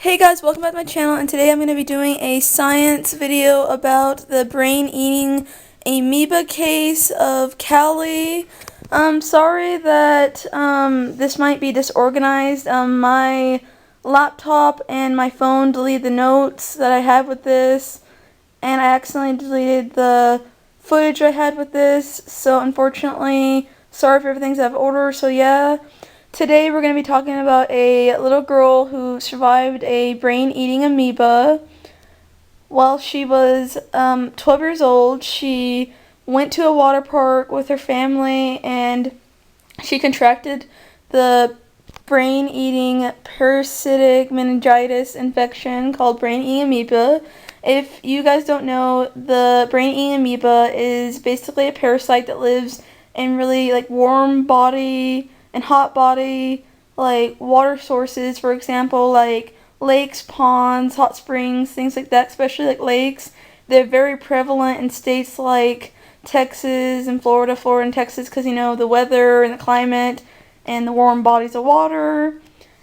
Hey guys, welcome back to my channel, and today I'm going to be doing a science video about the brain-eating amoeba case of Callie. Sorry that this might be disorganized. My laptop and my phone deleted the notes that I had with this, and I accidentally deleted the footage I had with this, so unfortunately, sorry if everything's out of order. So yeah. Today we're going to be talking about a little girl who survived a brain-eating amoeba. While she was 12 years old, she went to a water park with her family and she contracted the brain-eating parasitic meningitis infection called brain-eating amoeba. If you guys don't know, the brain-eating amoeba is basically a parasite that lives in really warm body and hot body, like water sources, for example, like lakes, ponds, hot springs, things like that, especially like lakes. They're very prevalent in states like Texas and Florida and Texas, because the weather and the climate and the warm bodies of water.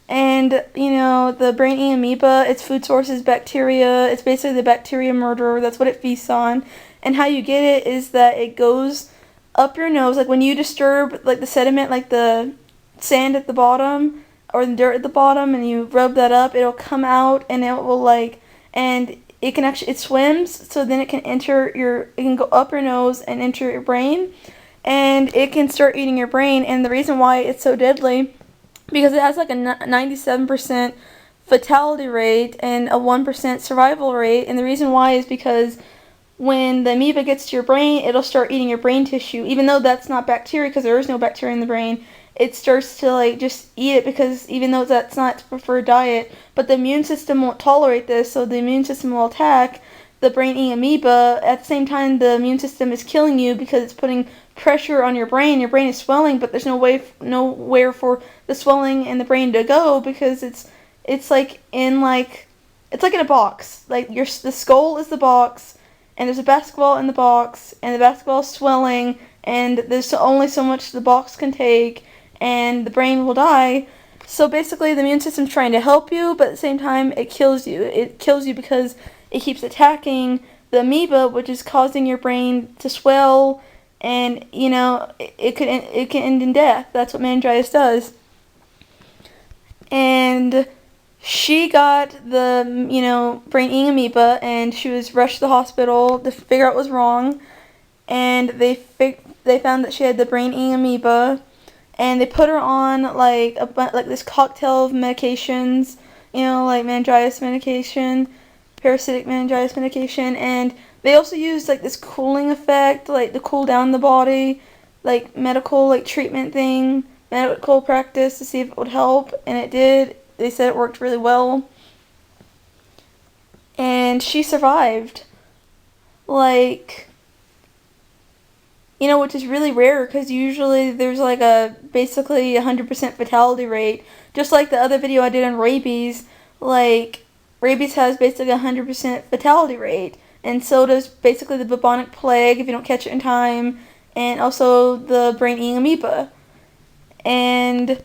And the brain-eating amoeba, its food source is bacteria. It's basically the bacteria murderer. That's what it feasts on. And how you get it is that it goes up your nose, like when you disturb the sediment, like the sand at the bottom or the dirt at the bottom, and you rub that up, it'll come out, and it will and it swims, so then it can go up your nose and enter your brain, and it can start eating your brain. And the reason why it's so deadly, because it has like a 97% fatality rate and a 1% survival rate. And the reason why is because when the amoeba gets to your brain, it'll start eating your brain tissue, even though that's not bacteria, because there is no bacteria in the brain. It starts to just eat it, because even though that's not its preferred diet, but the immune system won't tolerate this, so the immune system will attack the brain-eating amoeba. At the same time, the immune system is killing you because it's putting pressure on your brain. Your brain is swelling, but there's nowhere for the swelling and the brain to go, because it's like in a box. The skull is the box, and there's a basketball in the box, and the basketball is swelling, and there's only so much the box can take, and the brain will die. So basically, the immune system's trying to help you, but at the same time, it kills you. It kills you because it keeps attacking the amoeba, which is causing your brain to swell, and it can end in death. That's what meningitis does. And she got the brain-eating amoeba, and she was rushed to the hospital to figure out what was wrong. And they found that she had the brain-eating amoeba, and they put her on this cocktail of medications, like meningitis medication, parasitic meningitis medication, and they also used this cooling effect, to cool down the body, medical treatment thing, medical practice, to see if it would help, and it did. They said it worked really well, and she survived. Which is really rare, because usually there's basically 100% fatality rate. Just like the other video I did on rabies, rabies has basically 100% fatality rate, and so does basically the bubonic plague if you don't catch it in time, and also the brain-eating amoeba. And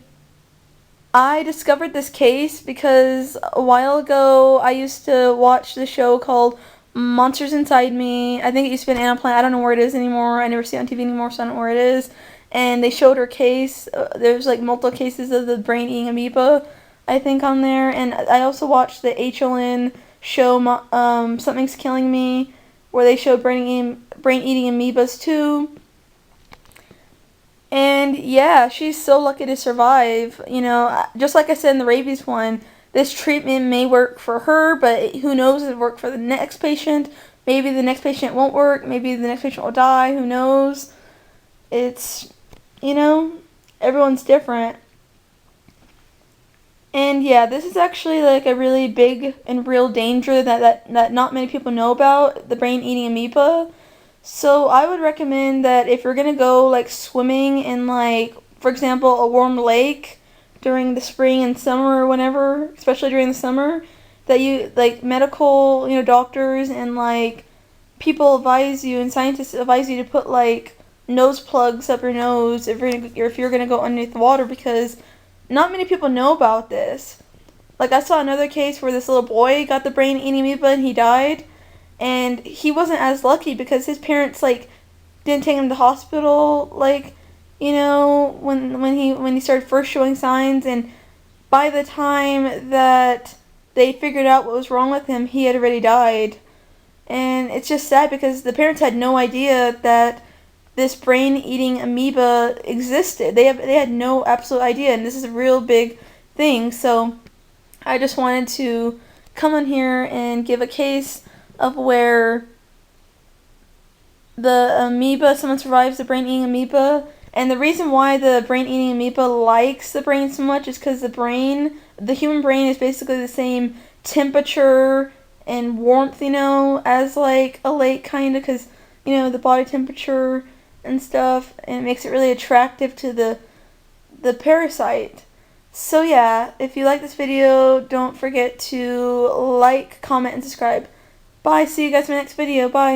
I discovered this case because a while ago I used to watch the show called Monsters Inside Me. I think it used to be an Animal Planet. I don't know where it is anymore. I never see it on TV anymore, so I don't know where it is. And they showed her case. There's multiple cases of the brain-eating amoeba, I think, on there. And I also watched the HLN show, Something's Killing Me, where they showed brain-eating amoebas too. And yeah, she's so lucky to survive. Just like I said in the rabies one, this treatment may work for her, but who knows if it worked for the next patient. Maybe the next patient won't work. Maybe the next patient will die. Who knows? It's, everyone's different. And yeah, this is actually a really big and real danger that not many people know about, the brain-eating amoeba. So I would recommend that if you're going to go swimming in for example, a warm lake during the spring and summer or whenever, especially during the summer, that you medical, doctors and people advise you, and scientists advise you to put nose plugs up your nose if you're going to go underneath the water, because not many people know about this. Like, I saw another case where this little boy got the brain-eating amoeba and he died. And he wasn't as lucky because his parents, like, didn't take him to hospital, like, you know, when he started first showing signs. And by the time that they figured out what was wrong with him, he had already died. And it's just sad because the parents had no idea that this brain-eating amoeba existed. They had no absolute idea, and this is a real big thing. So I just wanted to come on here and give a case of where the amoeba, someone survives the brain-eating amoeba. And the reason why the brain-eating amoeba likes the brain so much is because the human brain is basically the same temperature and warmth, you know, as like a lake, kind of, because, you know, the body temperature and stuff, and it makes it really attractive to the parasite. So yeah, if you like this video, don't forget to like, comment, and subscribe. Bye, see you guys in my next video, bye.